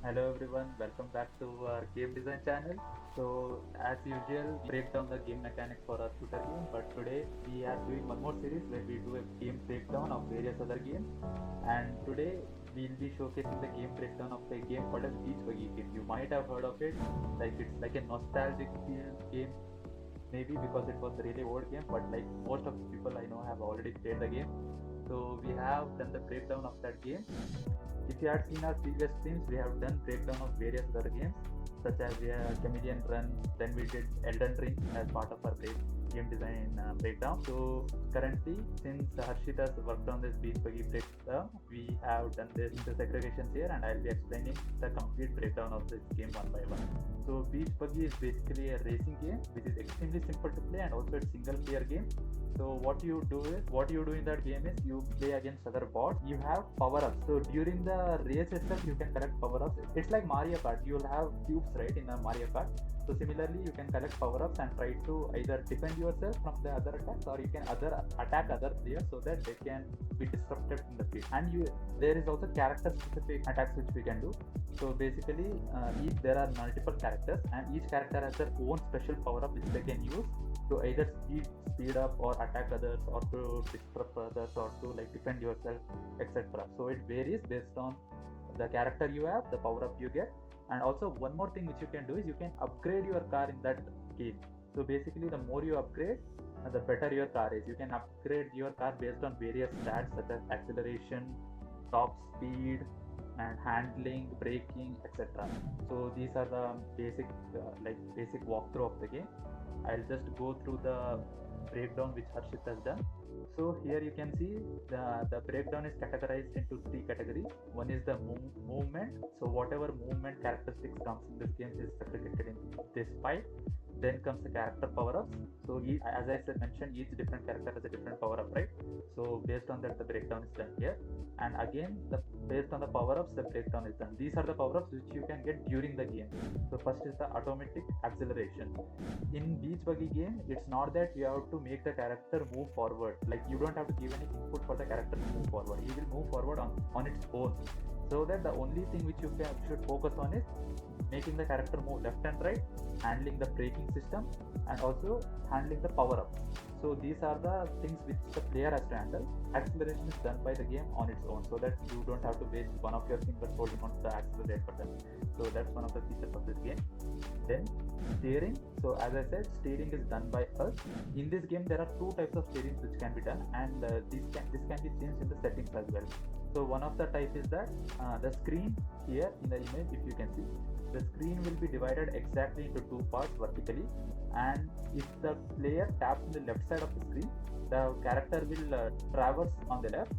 Hello everyone, welcome back to our game design channel. So as usual, we break down the game mechanics for our shooter game, but today we are doing one more series where we do a game breakdown of various other games. And today we'll be showcasing the game breakdown of a game called as Beach Buggy game. You might have heard of it, like it's like a nostalgic feel game, maybe because it was a really old game, but like most of the people I know have already played the game. So we have done the breakdown of that game. If you had seen our previous streams, we have done breakdown of various other games such as Chameleon Run. Then we did Elden Ring as part of our game design breakdown. So currently, since Harshit has worked on this Beach Buggy breakdown, we have done this the segregations here, and I'll be explaining the complete breakdown of this game one by one. So Beach Buggy is basically a racing game which is extremely simple to play, and also it's single player game. So what you do in that game is you play against other bots. You have power ups. So during the race itself, you can collect power ups. It's like Mario Kart. You'll have cubes, right, in a Mario Kart. So similarly, you can collect power ups and try to either defend yourself from the other attacks, or you can attack other players so that they can be disrupted in the field. And there is also character specific attacks which we can do. So basically, there are multiple characters, and each character has their own special power up which they can use to either speed up or attack others, or to disrupt others, or to like defend yourself, etc. So it varies based on the character you have, the power up you get. And also one more thing which you can do is you can upgrade your car in that game. So basically, the more you upgrade, the better your car is. You can upgrade your car based on various stats such as acceleration, top speed, and handling, braking, etc. So these are the basic walkthrough of the game. I'll just go through the breakdown which Harshit has done. So here you can see the breakdown is categorized into three categories. One is the movement. So whatever movement characteristics comes in this game is segregated in this pile. Then comes the character power-ups. So as I said, mentioned, each different character has a different power-up, right? So based on that, the breakdown is done here. And again, based on the power-ups, the breakdown is done. These are the power-ups which you can get during the game. So first is the automatic acceleration. In Beach Buggy game, it's not that you have to make the character move forward. Like you don't have to give any input for the character to move forward. He will move forward on its own. So that the only thing which you should focus on is making the character move left and right, handling the braking system, and also handling the power up. So these are the things which the player has to handle. Acceleration is done by the game on its own, so that you don't have to waste one of your fingers holding on to the accelerate button. So that's one of the features of this game. Then steering. So as I said, steering is done by us. In this game, there are two types of steering which can be done, and this can be changed in the settings as well. So one of the type is that the screen here in the image, if you can see, the screen will be divided exactly into two parts vertically, and if the player taps on the left side of the screen, the character will traverse on the left,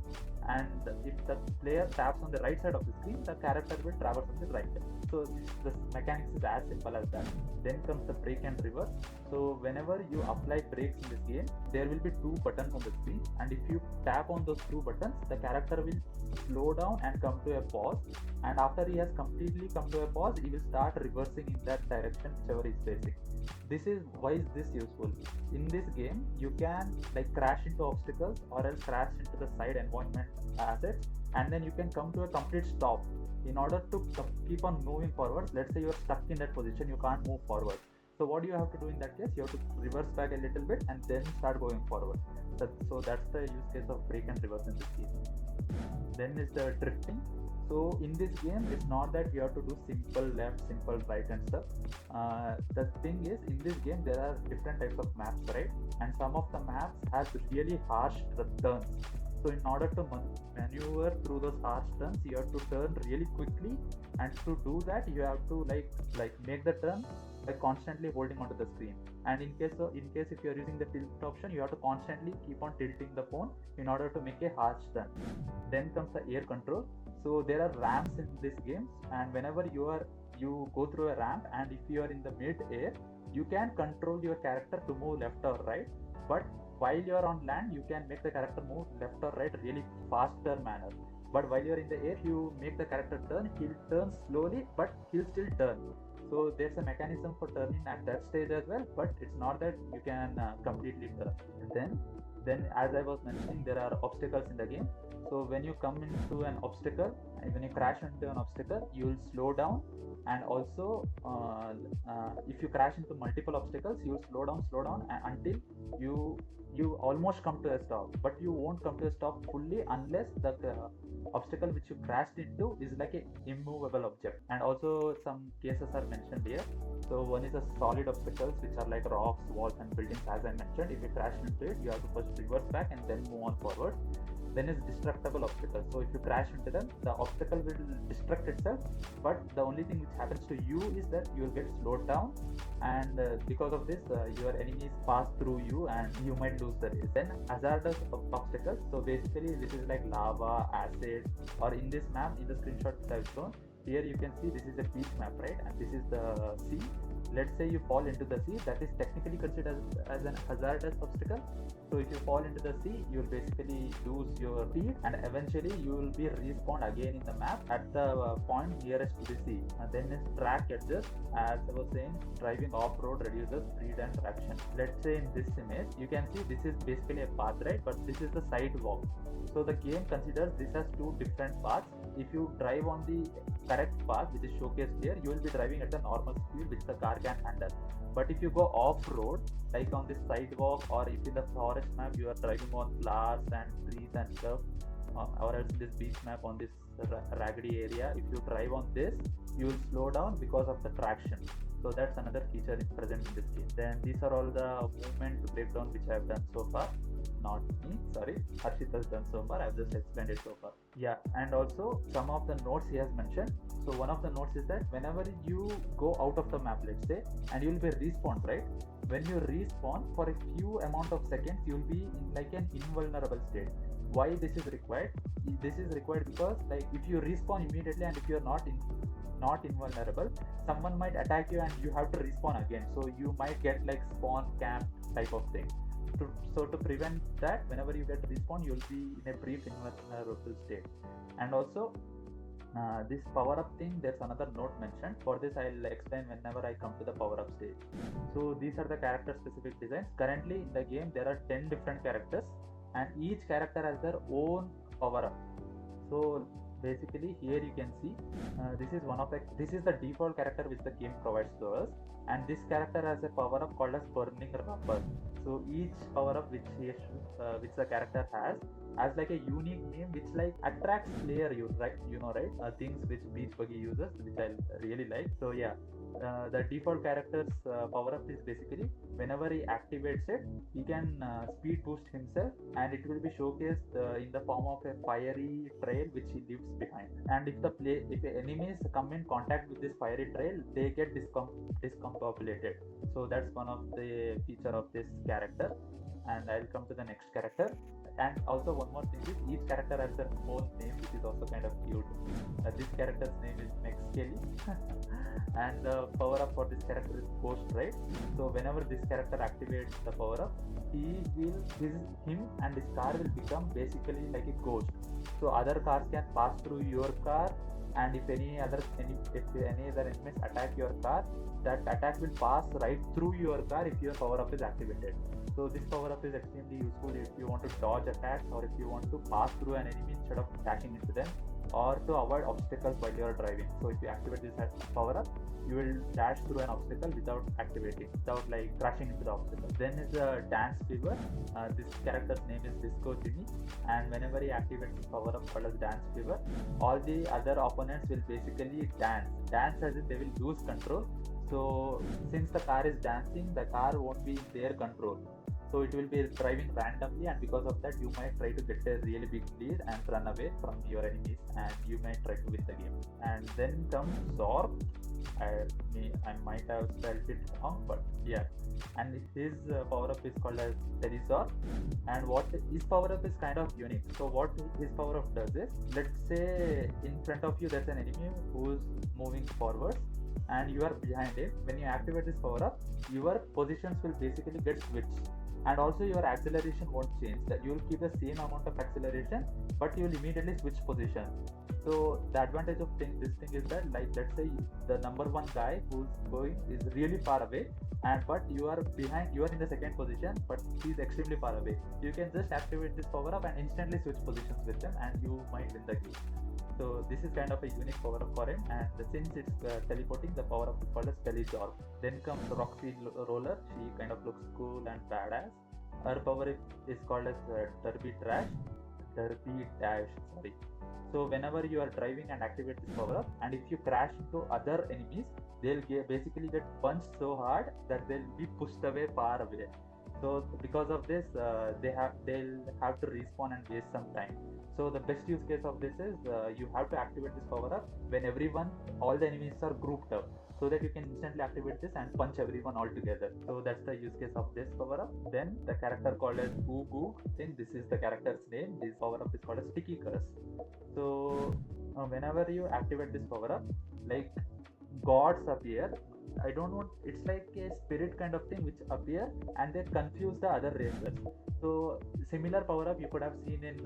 and if the player taps on the right side of the screen, the character will traverse on the right. So the mechanics is as simple as that. Then comes the brake and reverse. So whenever you apply brakes in this game, there will be two buttons on the screen, and if you tap on those two buttons, the character will slow down and come to a pause, and after he has completely come to a pause, he will start reversing in that direction whichever he is facing. Why is this useful? In this game, you can like crash into obstacles or else crash into the side environment assets, and then you can come to a complete stop. In order to keep on moving forward, let's say you are stuck in that position, you can't move forward. So what do you have to do in that case? You have to reverse back a little bit and then start going forward. So that's the use case of brake and reverse in this game. Then is the drifting. So in this game, it's not that you have to do simple left, simple right and stuff. The thing is, in this game, there are different types of maps, right? And some of the maps has really harsh turns. So in order to maneuver through those harsh turns, you have to turn really quickly, and to do that, you have to like make the turn by constantly holding onto the screen. And in case if you are using the tilt option, you have to constantly keep on tilting the phone in order to make a harsh turn. Then comes the air control. So there are ramps in this game, and whenever you go through a ramp, and if you are in the mid air, you can control your character to move left or right. But while you are on land, you can make the character move left or right really faster manner. But while you are in the air, you make the character turn, he'll turn slowly, but he'll still turn. So there's a mechanism for turning at that stage as well, but it's not that you can completely turn. Then Then, as I was mentioning, there are obstacles in the game. So when you come into an obstacle, and when you crash into an obstacle, you will slow down. And also, if you crash into multiple obstacles, you will slow down until you almost come to a stop, but you won't come to a stop fully unless the obstacle which you crashed into is like a immovable object. And also some cases are mentioned here. So one is a solid obstacles, which are like rocks, walls and buildings. As I mentioned, if you crash into it, you have to first reverse back and then move on forward. Then is destructible obstacles. So if you crash into them, the obstacle will destruct itself, but the only thing which happens to you is that you will get slowed down, and because of this, your enemies pass through you and you might lose the race. Then hazardous obstacles. So basically, this is like lava, acid, or in this map, in the screenshot that I've shown here, you can see this is a beach map, right? And this is the sea. Let's say you fall into the sea, that is technically considered as an hazardous obstacle. So if you fall into the sea, you will basically lose your speed, and eventually you will be respawned again in the map at the point nearest to the sea. And then is track edges. As I was saying, driving off-road reduces speed and traction. Let's say in this image, you can see this is basically a path, right? But this is the sidewalk. So the game considers this as two different paths. If you drive on the correct path, which is showcased here, you will be driving at the normal speed which the car can handle. But if you go off-road, like on this sidewalk, or if in the forest map you are driving on flowers and trees and stuff, or else in this beach map on this raggedy area, if you drive on this, you will slow down because of the traction. So that's another feature present in this game. Then these are all the movement breakdown which I have done so far. Not me, sorry, Harshit has done so far. I've just explained it so far. Yeah, and also some of the notes he has mentioned. So one of the notes is that whenever you go out of the map, let's say, and you will be respawned, right? When you respawn for a few amount of seconds, you will be in like an invulnerable state. Why this is required? This is required because, like, if you respawn immediately and if you are not invulnerable, someone might attack you and you have to respawn again. So you might get like spawn camp type of thing. So to prevent that, whenever you get respawn, you will be in a brief invulnerable state. And also this power up thing, there's another note mentioned. For this I'll explain whenever I come to the power up stage. So these are the character specific designs. Currently in the game there are 10 different characters, and each character has their own power up. So basically here you can see this is the default character which the game provides to us, and this character has a power up called as burning rubber. So each power up which the character has like a unique name which like attracts player, right? Things which Beach Buggy uses, which I really like. So yeah, the default character's power up is basically whenever he activates it, he can speed boost himself, and it will be showcased in the form of a fiery trail which he leaves behind. And if the enemies come in contact with this fiery trail, they get discombobulated. So that's one of the feature of this character. And I'll come to the next character. And also one more thing is, each character has their own name, which is also kind of cute. This character's name is Max Kelly. And the power up for this character is Ghost, right? So whenever this character activates the power up, him and his car will become basically like a ghost. So other cars can pass through your car, and if any other enemies attack your car, that attack will pass right through your car if your power up is activated. So this power up is extremely useful if you want to dodge attacks, or if you want to pass through an enemy instead of attacking into them, or to avoid obstacles while you are driving. So if you activate this power up, you will dash through an obstacle without like crashing into the obstacle. Then is a dance fever. This character's name is Disco Jimmy, and whenever he activates his power up called as dance fever, all the other opponents will basically dance as if they will lose control. So since the car is dancing, the car won't be in their control. So it will be driving randomly, and because of that, you might try to get a really big lead and run away from your enemies, and you might try to win the game. And then comes Zorb. I might have spelled it wrong, but yeah. And his power up is called as Terizor, and what his power up is kind of unique. So what his power up does is, let's say in front of you there's an enemy who's moving forwards, and you are behind him. When you activate this power up, your positions will basically get switched, and also your acceleration won't change. That you will keep the same amount of acceleration, but you will immediately switch positions. So the advantage of this thing is that, like, let's say the number one guy who's going is really far away, and but you are behind, you are in the second position, but he's extremely far away. You can just activate this power up and instantly switch positions with him, and you might win the game. So this is kind of a unique power up for him, and since it's teleporting, the power up is called as Telesorb. Then comes Roxy Roller. She kind of looks cool and badass. Her power is called as Derby Dash. Sorry. So whenever you are driving and activate this power up, and if you crash into other enemies, they'll basically get punched so hard that they'll be pushed away far away. So because of this, they'll have to respawn and waste some time. So the best use case of this is you have to activate this power up when all the enemies are grouped up, so that you can instantly activate this and punch everyone all together. So that's the use case of this power up. Then the character called as Buggy. Then this is the character's name. This power up is called as Sticky Curse. So whenever you activate this power up, like, gods appear. I don't know, it's like a spirit kind of thing which appear, and they confuse the other races. So similar power up you could have seen in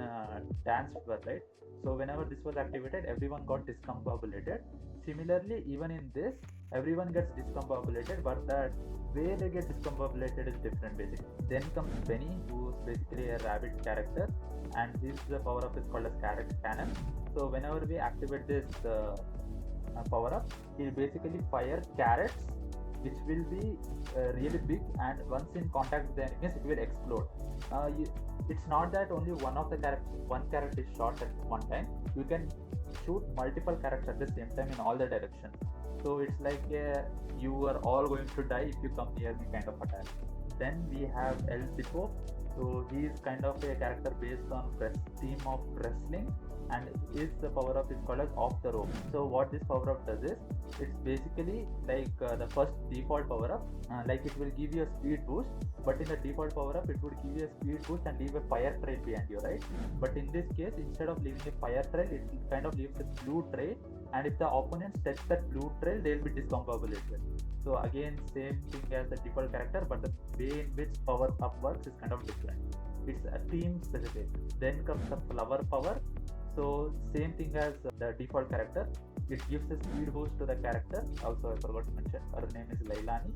Dance World, right? So whenever this was activated, everyone got discombobulated. Similarly, even in this, everyone gets discombobulated, but the way they get discombobulated is different basically. Then comes Benny, who's basically a rabbit character, and his power up is called as Carrot Cannon. So whenever we activate this power up, he'll basically fire carrots, which will be really big, and once in contact with the enemies, it will explode. It's not that only one carrot is shot at one time. You can shoot multiple carrots at the same time in all the directions. So it's like you are all going to die if you come near me kind of attack. Then we have El Tipo. So he is kind of a character based on theme of wrestling, and his power up is called as Off the Rope. So what this power up does is, it's basically like the first default power up, like it will give you a speed boost, but in the default power up it would give you a speed boost and leave a fire trail behind you, right? But in this case, instead of leaving a fire trail, it kind of leaves a blue trail, and if the opponents touch that blue trail, they'll be discombobulated. So again, same thing as the default character, but the way in which power up works is kind of different. It's a theme specific. Then comes the flower power. So same thing as the default character. It gives a speed boost to the character. Also, I forgot to mention, her name is Lailani,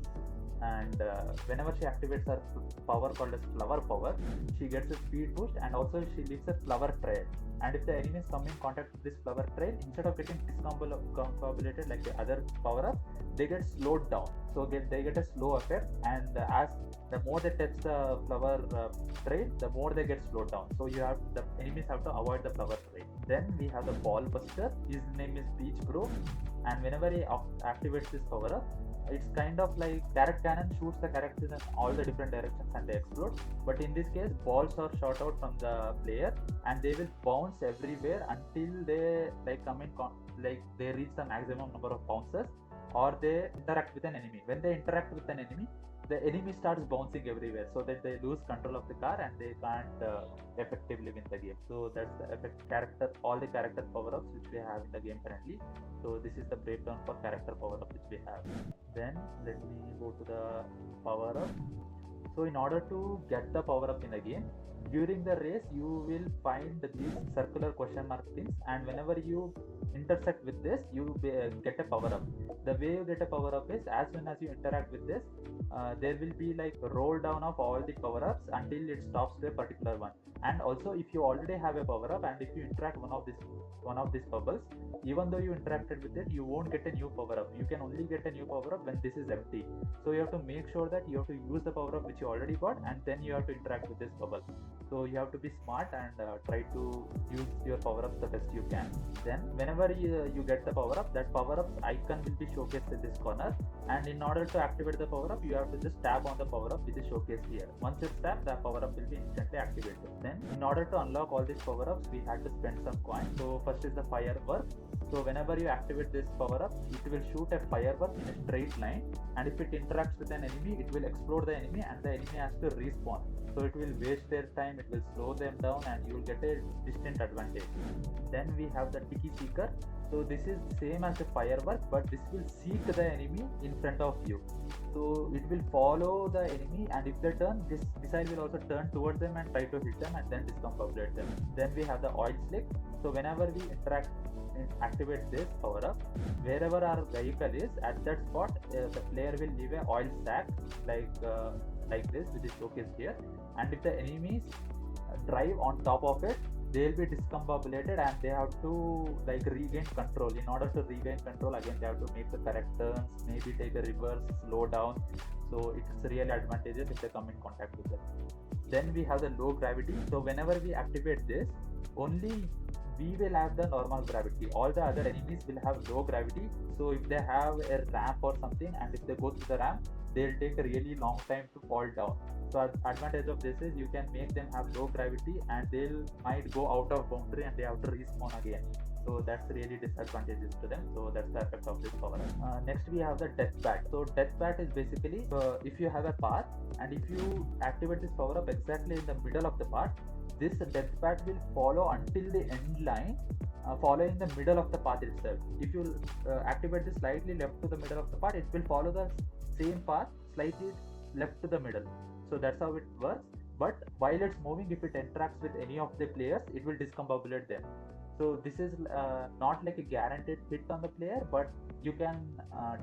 and whenever she activates her power called as flower power, she gets a speed boost, and also she leaves a flower trail. And if the enemies come in contact with this flower trail, instead of getting discombobulated like the other power up, they get slowed down. So they get a slow effect, and as the more they touch the flower trail, the more they get slowed down. So the enemies have to avoid the flower trail. Then we have the ball buster. His name is Beach Bro, and whenever he activates this power up, it's kind of like Carrot Cannon shoots the characters in all the different directions and they explode. But in this case, balls are shot out from the player, and they will bounce everywhere until they they reach the maximum number of bounces, or they interact with an enemy. When they interact with an enemy, the enemy starts bouncing everywhere, so that they lose control of the car and they can't effectively win the game. So that's the all the character power-ups which we have in the game currently. So this is the breakdown for character power-up which we have. Then let me go to the power-up. So in order to get the power-up in the game, during the race you will find these circular question mark things, and whenever you intersect with this, you get a power up. The way you get a power up is, as soon as you interact with this, there will be like a roll down of all the power ups until it stops to a particular one. And also, if you already have a power up, and if you interact one of these bubbles, even though you interacted with it, you won't get a new power up. You can only get a new power up when this is empty. So you have to make sure that you have to use the power up which you already got, and then you have to interact with this bubble. So you have to be smart and try to use your power ups the best you can. Then whenever you get the power up, that power up icon will be showcased in this corner, and in order to activate the power up, you have to just tap on the power up which is showcased here. Once it's tapped, the power up will be instantly activated. Then in order to unlock all these power ups, we had to spend some coins. So first is the firework. So whenever you activate this power up, it will shoot a firework in a straight line, and if it interacts with an enemy, it will explode the enemy, and the enemy has to respawn. So it will waste their time time it will slow them down and you will get a distant advantage. Then we have the Tiki Seeker. So this is same as the firework, but this will seek the enemy in front of you. So it will follow the enemy, and if they turn, this missile will also turn towards them and try to hit them and then discombobulate them. Then we have the Oil Slick. So whenever we activate this power up, wherever our vehicle is, at that spot the player will leave a oil sack like this, which is showcased here, and if the enemies drive on top of it, they'll be discombobulated and they have to like regain control. In order to regain control, again they have to make the correct turns, maybe take a reverse, slow down. So it's really advantageous if they come in contact with it. Then we have the low gravity. So whenever we activate this, only we will have the normal gravity. All the other enemies will have low gravity. So if they have a ramp or something, and if they go through the ramp, they'll take a really long time to fall down. So advantage of this is you can make them have low gravity and they'll might go out of boundary and they have to respawn again. So that's really disadvantages to them. So that's the effect of this power up. Next we have the Death Bat. So Death Bat is basically if you have a path and if you activate this power up exactly in the middle of the path, this Death Bat will follow until the end line, following the middle of the path itself. If you activate this slightly left to the middle of the path, it will follow the same path slightly left to the middle. So that's how it works. But while it's moving, if it interacts with any of the players, it will discombobulate them. So this is not like a guaranteed hit on the player, but you can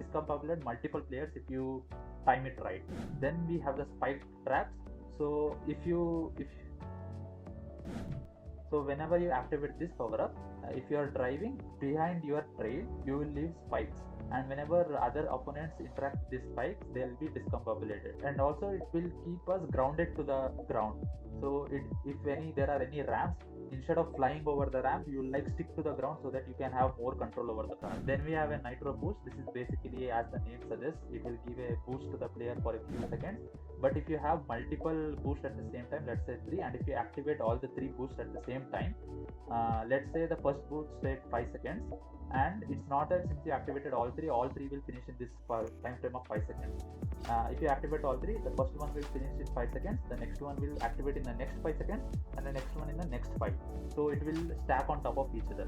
discombobulate multiple players if you time it right. Then we have the spike traps. So so whenever you activate this power up, if you are driving behind your trail, you will leave spikes, and whenever other opponents interact with these spikes, they will be discombobulated. And also it will keep us grounded to the ground. So if there are any ramps, instead of flying over the ramp, you will like stick to the ground so that you can have more control over the car. Then we have a Nitro Boost. This is basically, as the name suggests, it will give a boost to the player for a few seconds. But if you have multiple boosts at the same time, let's say 3, and if you activate all the 3 boosts at the same time, let's say the first boost takes 5 seconds, and it's not that since you activated all three will finish in this time frame of 5 seconds. If you activate all 3, the first one will finish in 5 seconds, the next one will activate in the next 5 seconds, and the next one in the next 5. So it will stack on top of each other.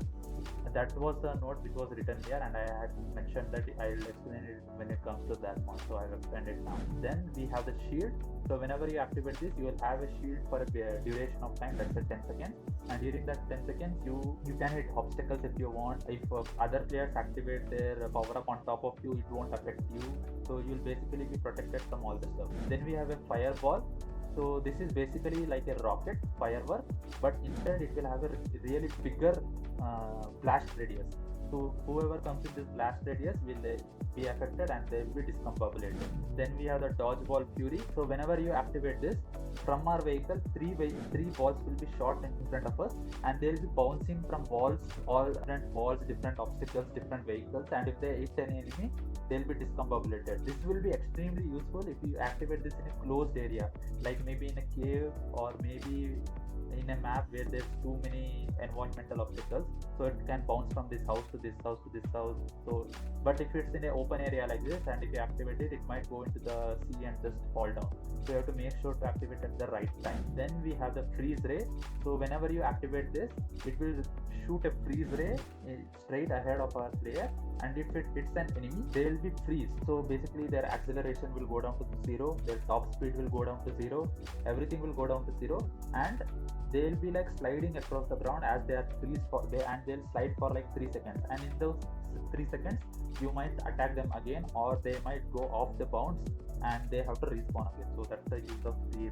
And that was the note which was written here, and I had mentioned that I'll explain it when it comes to that one, so I've explained it now. Then we have the shield. So whenever you activate this, you will have a shield for a duration of time, let's say 10 seconds, and during that 10 seconds you can hit obstacles if you want. If other players activate their power up on top of you, it won't affect you, so you'll basically be protected from all this stuff. Then we have a fireball. So this is basically like a rocket firework, but instead it will have a really bigger blast radius. So whoever comes with this blast radius will be affected and they will be discombobulated. Then we have the Dodgeball Fury. So whenever you activate this, from our vehicle, three balls will be shot in front of us, and they will be bouncing from walls, all different walls, different obstacles, different vehicles, and if they hit any enemy, they'll be discombobulated. This will be extremely useful if you activate this in a closed area, like maybe in a cave or maybe in a map where there's too many environmental obstacles, so it can bounce from this house to this house to this house. So but if it's in an open area like this, and if you activate it, it might go into the sea and just fall down. So you have to make sure to activate at the right time. Then we have the freeze ray. So whenever you activate this, it will shoot a freeze ray straight ahead of our player, and if it hits an enemy, they will be freeze. So basically their acceleration will go down to 0, their top speed will go down to 0, everything will go down to 0, and they'll be like sliding across the ground as they are freeze and they'll slide for like 3 seconds, and in those 3 seconds you might attack them again, or they might go off the bounds and they have to respawn again. So that's the use of freeze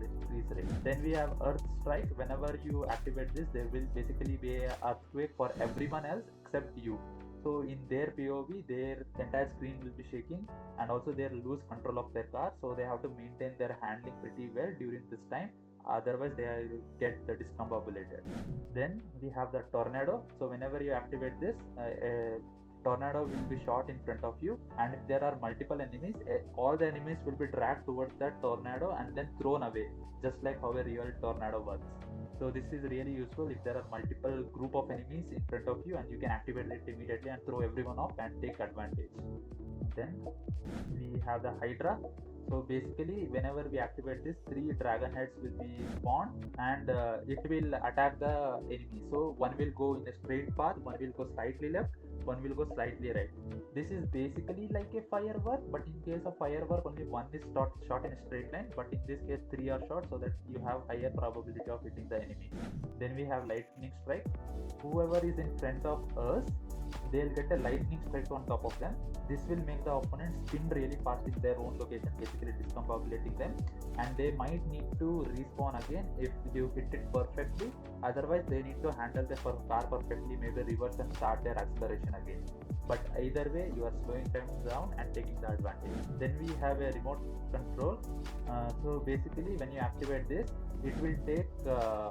ray. Then we have Earth Strike. Whenever you activate this, there will basically be an earthquake for everyone else except you. So in their POV, their entire screen will be shaking, and also they'll lose control of their car, so they have to maintain their handling pretty well during this time, otherwise they will get discombobulated. Then we have the Tornado. So whenever you activate this, a tornado will be shot in front of you, and if there are multiple enemies, all the enemies will be dragged towards that tornado and then thrown away, just like how a real tornado works. So this is really useful if there are multiple group of enemies in front of you, and you can activate it immediately and throw everyone off and take advantage. Then we have the Hydra. So basically, whenever we activate this, 3 dragon heads will be spawned, and it will attack the enemy. So one will go in a straight path, one will go slightly left, one will go slightly right. This is basically like a firework, but in case of firework, only one is shot in a straight line. But in this case, 3 are shot, so that you have higher probability of hitting the enemy. Then we have lightning strike. Whoever is in front of us, they'll get a lightning strike on top of them. This will make the opponent spin really fast in their own location, basically discombobulating them, and they might need to respawn again if you hit it perfectly. Otherwise, they need to handle the car perfectly, maybe reverse and start their acceleration again. But either way, you are slowing them down and taking the advantage. Then we have a remote control. So basically, when you activate this, it will take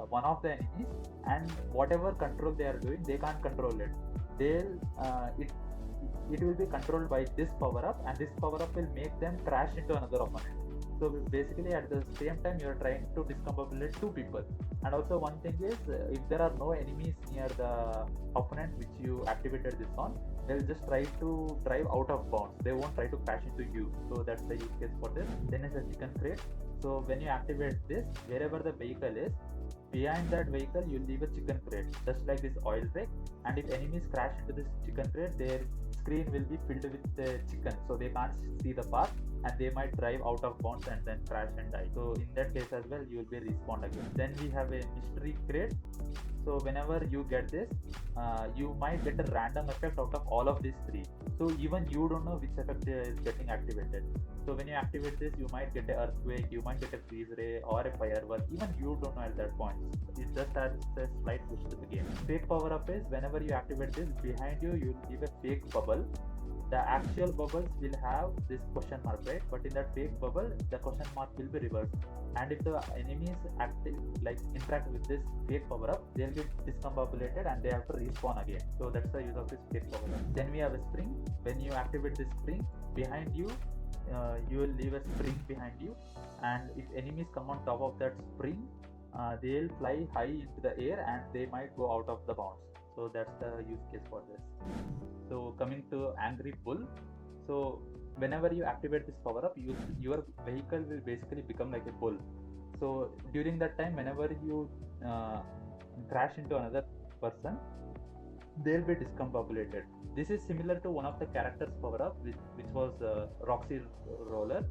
one of the enemies, and whatever control they are doing, they can't control it. They'll it will be controlled by this power up, and this power up will make them crash into another opponent. So basically, at the same time, you are trying to discombobulate 2 people. And also, one thing is, if there are no enemies near the opponent which you activated this on, they'll just try to drive out of bounds. They won't try to crash into you. So that's the use case for this. Then is a chicken crate. So when you activate this, wherever the vehicle is, behind that vehicle you leave a chicken crate, just like this oil rig. And if enemies crash into this chicken crate, their screen will be filled with chicken, so they can't see the path, and they might drive out of bounds and then crash and die. So in that case as well, you will be respawned again. Then we have a mystery crate. So whenever you get this, you might get a random effect out of all of these 3. So even you don't know which effect is getting activated. So when you activate this, you might get an earthquake, you might get a freeze ray or a firework. Even you don't know at that point. It just adds a slight push to the game. Fake power up is, whenever you activate this, behind you will leave a fake bubble. The actual bubbles will have this question mark, right? But in that fake bubble, the question mark will be reversed. And if the enemies interact with this fake power up, they'll get discombobulated and they have to respawn again. So that's the use of this fake power up. Then we have a spring. When you activate this spring, behind you, you will leave a spring behind you, and if enemies come on top of that spring, they'll fly high into the air and they might go out of the bounds. So that's the use case for this. So coming to Angry Bull. So whenever you activate this power up, your vehicle will basically become like a bull. So during that time, whenever you crash into another person, they'll be discombobulated. This is similar to one of the characters power up, which was Roxy Roller.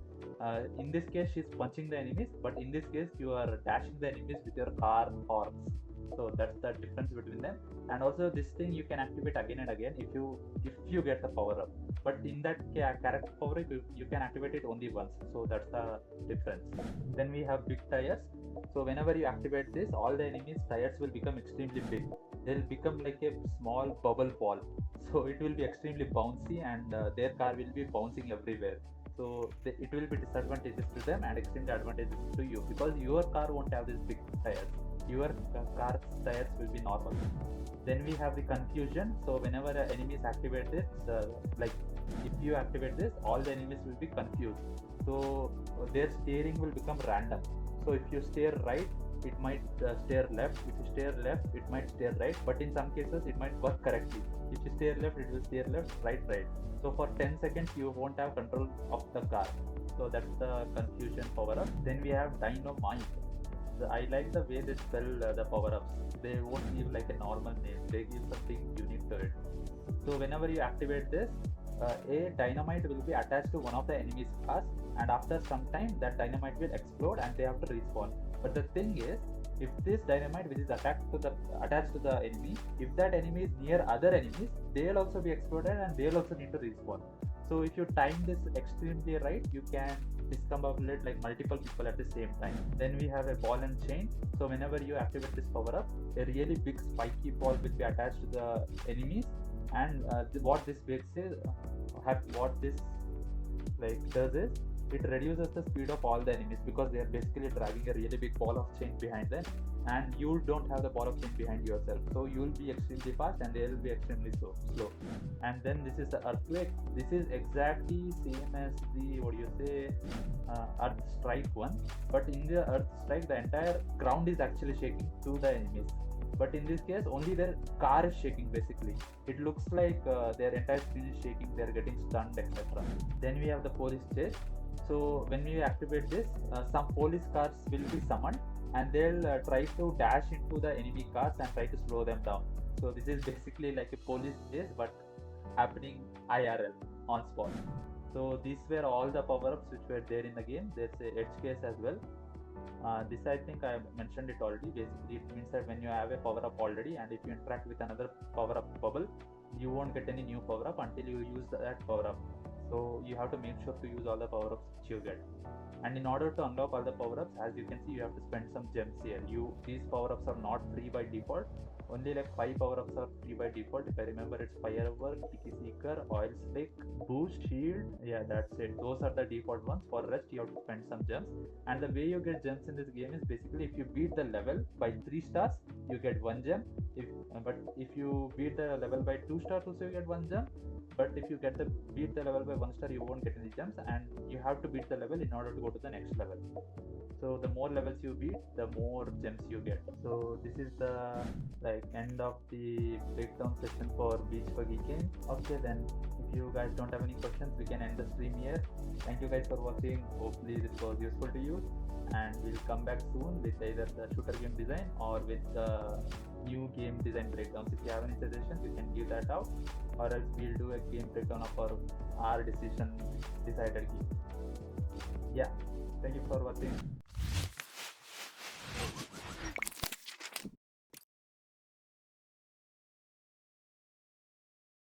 In this case, she's punching the enemies, but in this case, you are dashing the enemies with your car horns. So that's the difference between them. And also, this thing you can activate again and again if you get the power up. But in that character power up, you can activate it only once. So that's the difference. Then we have big tires. So whenever you activate this, all the enemies' tires will become extremely big. They'll become like a small bubble ball. So it will be extremely bouncy, and their car will be bouncing everywhere. So it will be disadvantages to them and extremely advantages to you, because your car won't have these big tires. Your car's tires will be normal. Then we have the confusion. So whenever enemies activate this, if you activate this, all the enemies will be confused. So their steering will become random. So if you steer right, it might steer left. If you steer left, it might steer right. But in some cases, it might work correctly. If you steer left, it will steer left, right. So for 10 seconds, you won't have control of the car. So that's the confusion power up. Then we have dynamite. I like the way they spell the power ups. They won't give like a normal name. They give something unique to it. So whenever you activate this, a dynamite will be attached to one of the enemy's cars, and after some time that dynamite will explode and they have to respawn. But the thing is, if this dynamite which is attached to the enemy, if that enemy is near other enemies, they'll also be exploded and they'll also need to respawn. So if you time this extremely right, you can discombobulate like multiple people at the same time. Then we have a ball and chain. So whenever you activate this power up, a really big spiky ball will be attached to the enemies, and what this does is, it reduces the speed of all the enemies, because they are basically dragging a really big ball of chain behind them, and you don't have the ball of chain behind yourself, so you will be extremely fast and they will be extremely slow. And then this is the earthquake. This is exactly same as the earth strike one, but in the earth strike, the entire ground is actually shaking to the enemies. but in this case only their car is shaking. Basically it looks like their entire screen is shaking, they're getting stunned, etc. Then we have the police chase. So when we activate this, some police cars will be summoned, and they'll try to dash into the enemy cars and try to slow them down. So this is basically like a police chase but happening IRL on spot. So these were all the power-ups which were there in the game. There's a edge case as well. This I think I mentioned it already. Basically it means that when you have a power-up already, and if you interact with another power-up bubble, you won't get any new power-up until you use that power-up. So you have to make sure to use all the power-ups which you get. And in order to unlock all the power-ups, as you can see, you have to spend some gems here. These power-ups are not free by default. Only like 5 power-ups are free by default. If I remember, it's Firework, Tiki Seeker, Oil Slick, Boost, Shield. Yeah, that's it. Those are the default ones. For rest, you have to spend some gems. And the way you get gems in this game is basically if you beat the level by 3 stars, you get 1 gem. But if you beat the level by 2 stars, also you get 1 gem. But if you beat the level by 1 star, you won't get any gems, and you have to beat the level in order to go to the next level. So the more levels you beat, the more gems you get. So this is the end of the breakdown session for Beach Buggy game. Okay, then if you guys don't have any questions, we can end the stream here. Thank you guys for watching. Hopefully this was useful to you, and we'll come back soon with either the shooter game design or with the new game design breakdowns. If you have any suggestions, you can give that out, or else we'll do a game breakdown of our decision decided game. Yeah, thank you for watching.